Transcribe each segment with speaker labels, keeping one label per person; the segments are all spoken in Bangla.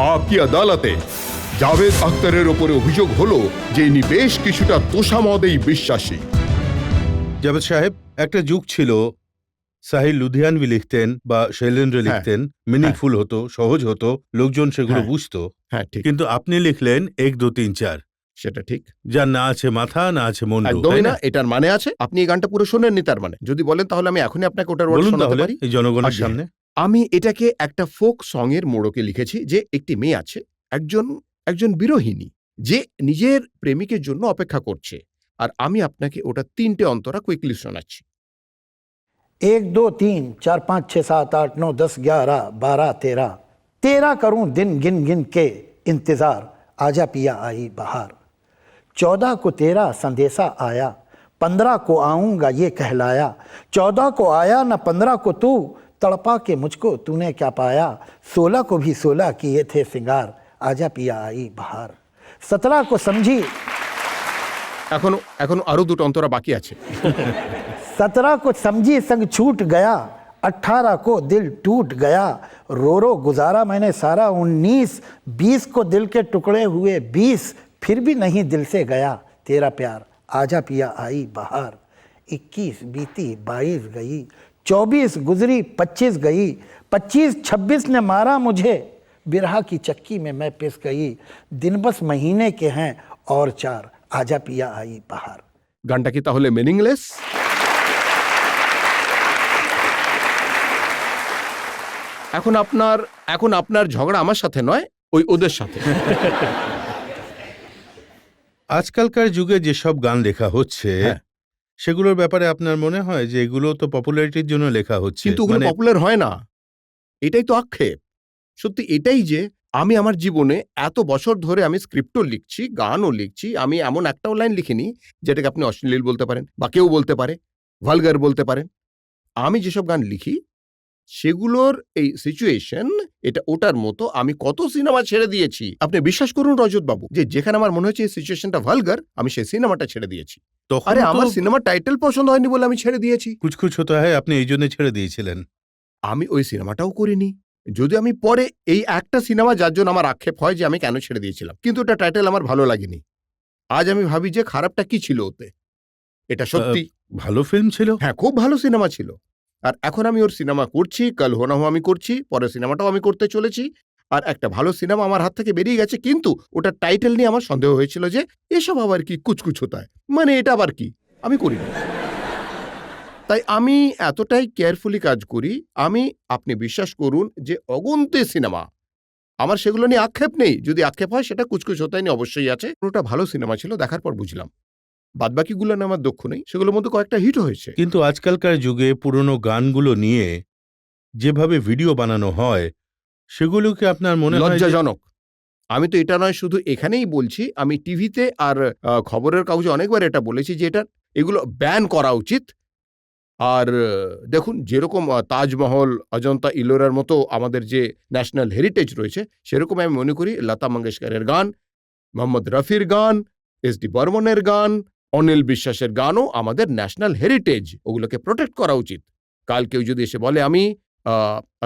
Speaker 1: आपकी আদালতে জাভেদ আখতারের ওপরে অভিযোগ হলো যে ইনি বেশ কিছুটা তোষামদেই বিশ্বাসী।
Speaker 2: জাভেদ সাহেব, একটা যুগ ছিল সাহিল লুধিয়ানভি লিখতেন বা শৈলেন্দ্র লিখতেন, মিনিংফুল হতো, সহজ হতো, লোকজন সেগুলো বুঝতো।
Speaker 1: হ্যাঁ ঠিক।
Speaker 2: কিন্তু আপনি লিখলেন 1 2 3 4,
Speaker 1: সেটা ঠিক।
Speaker 2: যার না আছে মাথা, না আছে মুন্ডু।
Speaker 1: একদমই না, এটার মানে আছে। আপনি এই গানটা পুরো শোনেননি তার মানে? যদি বলেন তাহলে আমি এখনই আপনাকে ওটার ওয়ার্ড শোনাতে পারি।
Speaker 2: এই জনগণের সামনে।
Speaker 1: আমি এটাকে একটা ফোক সং এর মোড়কে লিখেছি যে একটি মেয়ে আছে, একজন বিরোহিনী, যে নিজের প্রেমিকের জন্য অপেক্ষা করছে। আর আমি আপনাকে ওটা 3টে অন্তরা কুইকলি শোনাচ্ছি।
Speaker 3: 1 2 3 4 5 6 7 8 9 10 11 12 13 13 करूं दिन गिन गिन के इंतजार, आजा पिया आई बहार। 14 को तेरा संदेशा आया, 15 को आऊंगा ये कहलाया। 14 को आया न 15 को तू, तड़पा के मुझको तूने क्या पाया। 16 को भी 16 किए थे सिंगार, आजा पिया आई बहार। 17 को समझी,
Speaker 1: এখনো আরো দুটো অন্তরা বাকি আছে।
Speaker 3: 17 को समझी संग छूट गया, 18 को दिल टूट गया। रो रो गुजारा मैंने सारा 19, 20 को दिल के टुकड़े हुए 20, फिर भी नहीं दिल से गया तेरा प्यार, आजा पिया आई बहार। 21 बीती 22 गई, 24 गुजरी 25 गई, 25 26 ने मारा मुझे, बिरहा की चक्की में मैं पिस गई। दिन बस महीने के हैं और 4, आजा पिया आई बहार।
Speaker 1: গানটা কি তাহলে মিনিংলেস? এখন আপনার ঝগড়া আমার সাথে নয়, ওদের সাথে।
Speaker 2: আজকালকার যুগে যেসব গান লেখা হচ্ছে সেগুলোর ব্যাপারে আপনার মনে হয় যে এগুলো তো পপুলারিটির জন্য লেখা হচ্ছে,
Speaker 1: কিন্তু ওগুলো পপুলার হয় না, এটাই তো আক্ষেপ। সত্যি এটাই যে আমি আমার জীবনে এত বছর ধরে আমি স্ক্রিপ্টও লিখছি, গানও লিখছি, আমি এমন একটাও লাইন লিখিনি যেটাকে আপনি অশ্লীল বলতে পারেন বা কেউ বলতে পারে ভালগার বলতে পারেন। আমি যেসব গান লিখি সেগুলোর এই সিচুয়েশন এটা ওটার মতো। আমি কত সিনেমা ছেড়ে দিয়েছি, আপনি বিশ্বাস করুন রজত বাবু, যে যেখানে আমার মনে হচ্ছে এই সিচুয়েশনটা ভালগার, আমি সেই সিনেমাটা ছেড়ে দিয়েছি। আরে আমার সিনেমার টাইটেল পছন্দ হয়নি বলে আমি ছেড়ে দিয়েছি।
Speaker 2: কুছ কুছ হোতা হ্যায় আপনি এই জন্য ছেড়ে দিয়েছিলেন।
Speaker 1: আমি ওই সিনেমাটাও করিনি, যদি আমি পরে এই একটা সিনেমা যার জন্য আমার আক্ষেপ হয় যে আমি কেন ছেড়ে দিয়েছিলাম, কিন্তু ওটা টাইটেল আমার ভালো লাগেনি। আজ আমি ভাবি যে খারাপটা কি ছিল ওতে। এটা সত্যি
Speaker 2: ভালো ফিল্ম ছিল,
Speaker 1: হ্যাঁ খুব ভালো সিনেমা ছিল। আর এখন আমি ওর সিনেমা করছি, কাল হো না হো আমি করছি, পরের সিনেমাটাও আমি করতে চলেছি। আর একটা ভালো সিনেমা আমার হাত থেকে বেরিয়ে গেছে, কিন্তু ওটার টাইটেল নিয়ে আমার সন্দেহ হয়েছিল যে এসব আবার কি কুচকুচ হতায়, মানে এটা আবার কি, আমি করিনি। তাই আমি এতটাই কেয়ারফুলি কাজ করি। আপনি বিশ্বাস করুন যে অগুন্তে সিনেমা, আমার সেগুলো নিয়ে আক্ষেপ নেই। যদি আক্ষেপ হয় সেটা কুচকুচ হতায় নিয়ে অবশ্যই আছে। ওটা ভালো সিনেমা ছিল, দেখার পর বুঝলাম বাদবাকিগুলো না আমার দক্ষ নেই, সেগুলোর মধ্যে কয়েকটা হিট হয়েছে।
Speaker 2: কিন্তু আজকালকার যুগে পুরনো গানগুলো নিয়ে যেভাবে ভিডিও বানানো হয় সেগুলোকে আপনার মনে হয়
Speaker 1: লজ্জাজনক। আমি তো এটা নয় শুধু এখানেই বলছি, আমি টিভিতে আর খবরের কাগজে অনেকবার এটা বলেছি যে এগুলো ব্যান করা উচিত। আর দেখুন, যেরকম তাজমহল, অজন্তা, ইলোরার মতো আমাদের যে ন্যাশনাল হেরিটেজ রয়েছে, সেরকম আমি মনে করি লতা মঙ্গেশকরের গান, মোহাম্মদ রফির গান, এস.ডি. বর্মনের গান, অনিল বিশ্বাসের গানও আমাদের ন্যাশনাল হেরিটেজ, ওগুলোকে প্রোটেক্ট করা উচিত। কাল কেউ যদি এসে বলে আমি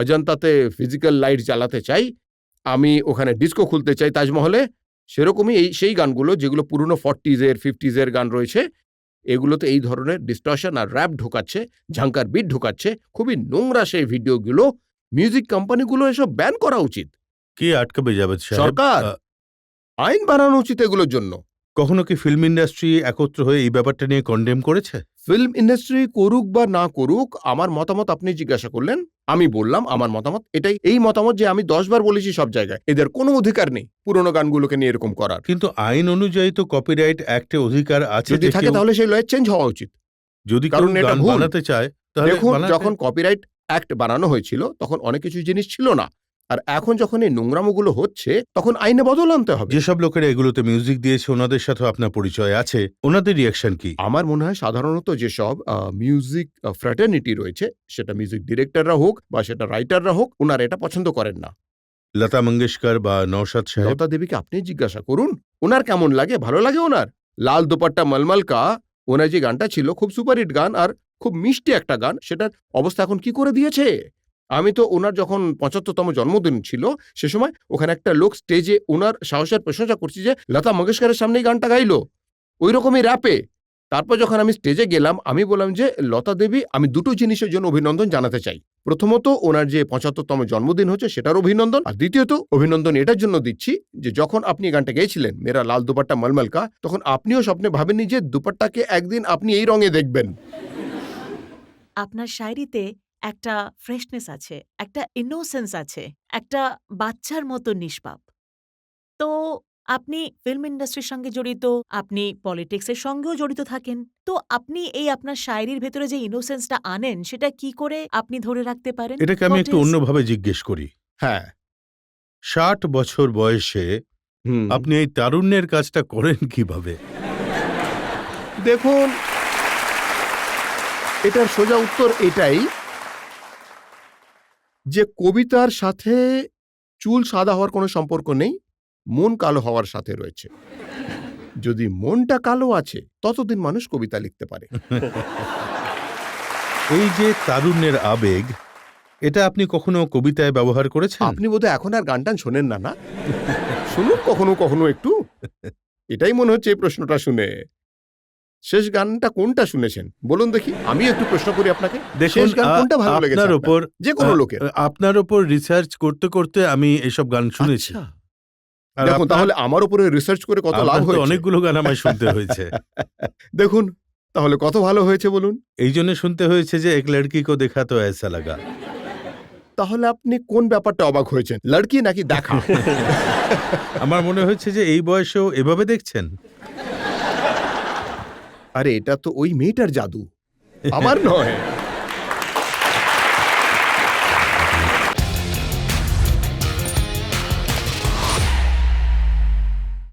Speaker 1: অজন্তাতে ফিজিক্যাল লাইট জ্বালাতে চাই, আমি ওখানে ডিস্কো খুলতে চাই তাজমহলে, সেরকমই সেই গানগুলো যেগুলো পুরনো 40s এর 50s এর গান রয়েছে, এগুলোতে এই ধরনের ডিস্টর্শন আর র্যাপ ঢোকাচ্ছে, ঝাঙ্কার বিট ঢোকাচ্ছে, খুবই নোংরা সেই ভিডিওগুলো। মিউজিক কোম্পানিগুলো এসব ব্যান করা উচিত।
Speaker 2: কে আটকাবে জাভেদ সাহেব?
Speaker 1: সরকার আইন বানানো উচিত এগুলোর জন্য।
Speaker 2: কখনো কি ফিল্ম ইন্ডাস্ট্রি একত্র হয়ে এই ব্যাপারটা নিয়ে কন্ডেম করেছে?
Speaker 1: ফিল্ম ইন্ডাস্ট্রি করুক বা না করুক, আমার মতামত আপনি জিজ্ঞাসা করলেন, আমি বললাম আমার মতামত এটাই। এই মতামত যে আমি 10 বার বলেছি সব জায়গায়, এদের কোনো অধিকার নেই পুরোনো গানগুলোকে নিয়ে এরকম করার।
Speaker 2: কিন্তু আইন অনুযায়ী তো কপিরাইট অ্যাক্টে অধিকার আছে।
Speaker 1: যদি থাকে তাহলে সেই লয়ের চেঞ্জ হওয়া উচিত।
Speaker 2: যদি কারণ এটা বানাতে চায় তাহলে
Speaker 1: দেখুন, যখন কপিরাইট অ্যাক্ট বানানো হয়েছিল তখন অনেক কিছু জিনিস ছিল না, আর এখন যখন এই নোংরামোগুলো হচ্ছে তখন আইনে বদল আনতে হবে।
Speaker 2: যেসব লোকেরা এগুলোতে মিউজিক দিয়েছে ওনাদের সাথে আপনার পরিচয় আছে, ওনাদের রিয়াকশন কি?
Speaker 1: আমার মনে হয় সাধারণত যেসব মিউজিক ফ্র্যাটার্নিটি রয়েছে, সেটা মিউজিক ডিরেক্টররা হোক বা সেটা রাইটাররা হোক, ওনারা এটা পছন্দ করেন না।
Speaker 2: লতা মঙ্গেশকর বা নওশাদ সাহেব,
Speaker 1: লতা দেবীকে আপনি জিজ্ঞাসা করুন, ওনার কেমন লাগে, ভালো লাগে ওনার। লাল দোপাট্টা মলমল কা, ওনার যে গানটা ছিল খুব সুপারহিট গান আর খুব মিষ্টি একটা গান, সেটার অবস্থা এখন কি করে দিয়েছে। আমি তো ওনার যখন ৭৫তম জন্মদিন ছিল সে সময় ওখানে একটা লোক স্টেজে ওনার সাহসের প্রশংসা করছি যে লতা মঙ্গেশকরের সামনেই গানটা গাইলো ওই রকমই র্যাপে। তারপর যখন আমি স্টেজে গেলাম আমি বললাম যে লতা দেবী আমি দুটো জিনিসের জন্য অভিনন্দন জানাতে চাই। প্রথমত ওনার যে ৭৫তম জন্মদিন হচ্ছে সেটার অভিনন্দন, আর দ্বিতীয়ত অভিনন্দন এটার জন্য দিচ্ছি যে যখন আপনি এই গানটা গেয়েছিলেন মেরা লাল দুপাট্টা মলমল কা, তখন আপনিও স্বপ্নে ভাবেননি যে দুপাট্টাকে একদিন আপনি এই রঙে দেখবেন।
Speaker 4: আপনার শায়রিতে একটা ফ্রেশনেস আছে, একটা ইনোসেন্স আছে, একটা বাচ্চার মতো নিষ্পাপ। তো আপনি ফিল্ম ইন্ডাস্ট্রির সঙ্গে জড়িত, আপনি পলিটিক্সের সঙ্গেও জড়িত থাকেন। তো আপনি এই আপনার শায়রির ভেতরে যে ইনোসেন্সটা আনেন সেটা কি করে আপনি ধরে রাখতে পারেন?
Speaker 2: এটাকে আমি
Speaker 4: What
Speaker 2: একটু
Speaker 4: is-
Speaker 2: অন্যভাবে জিজ্ঞেস করি।
Speaker 1: হ্যাঁ
Speaker 2: ৬০ বছর বয়সে
Speaker 1: হুম।
Speaker 2: আপনি এই তারুণ্যের কাজটা করেন কিভাবে?
Speaker 1: দেখুন এটার সোজা উত্তর এটাই যে কবিতার সাথে চুল সাদা হওয়ার কোনো সম্পর্ক নেই, মন কালো হওয়ার সাথে রয়েছে। যদি মনটা কালো আছে ততদিন মানুষ কবিতা লিখতে পারে।
Speaker 2: এই যে তারুণ্যের আবেগ, এটা আপনি কখনো কবিতায় ব্যবহার করেছেন?
Speaker 1: আপনি বোধহয় এখন আর গান টান শোনেন না, না? শুনুন কখনো কখনো একটু। এটাই মনে হচ্ছে এই প্রশ্নটা শুনে। শেষ গানটা কোনটা শুনেছেন বলুন দেখি, আমি একটু প্রশ্ন করি আপনাকে।
Speaker 2: দেখুন,
Speaker 1: শেষ গান কোনটা ভালো লেগেছে
Speaker 2: আপনার
Speaker 1: আপনার?
Speaker 2: ওপর
Speaker 1: যে কোনো লোকের।
Speaker 2: আপনার ওপর রিসার্চ করতে করতে আমি এসব গান শুনেছি।
Speaker 1: আচ্ছা।
Speaker 2: আর
Speaker 1: দেখুন
Speaker 2: আপনার-
Speaker 1: তাহলে আমার উপরে রিসার্চ করে কত লাভ
Speaker 2: আপনার তো
Speaker 1: হয়েছে।
Speaker 2: অনেকগুলো গান আমায় শুনতে হয়েছে।
Speaker 1: দেখুন তাহলে কত ভালো হয়েছে বলুন।
Speaker 2: এই জন্য শুনতে হয়েছে যে এক লড়কি কো দেখা তো ऐसा লাগা।
Speaker 1: তাহলে আপনি কোন ব্যাপারটা অবাক হয়েছেন, লড়কি নাকি দেখা?
Speaker 2: আমার মনে হচ্ছে যে এই বয়সেও এভাবে দেখছেন।
Speaker 1: আরে এটা তো ওই মেয়েটার জাদু, আমার নয়।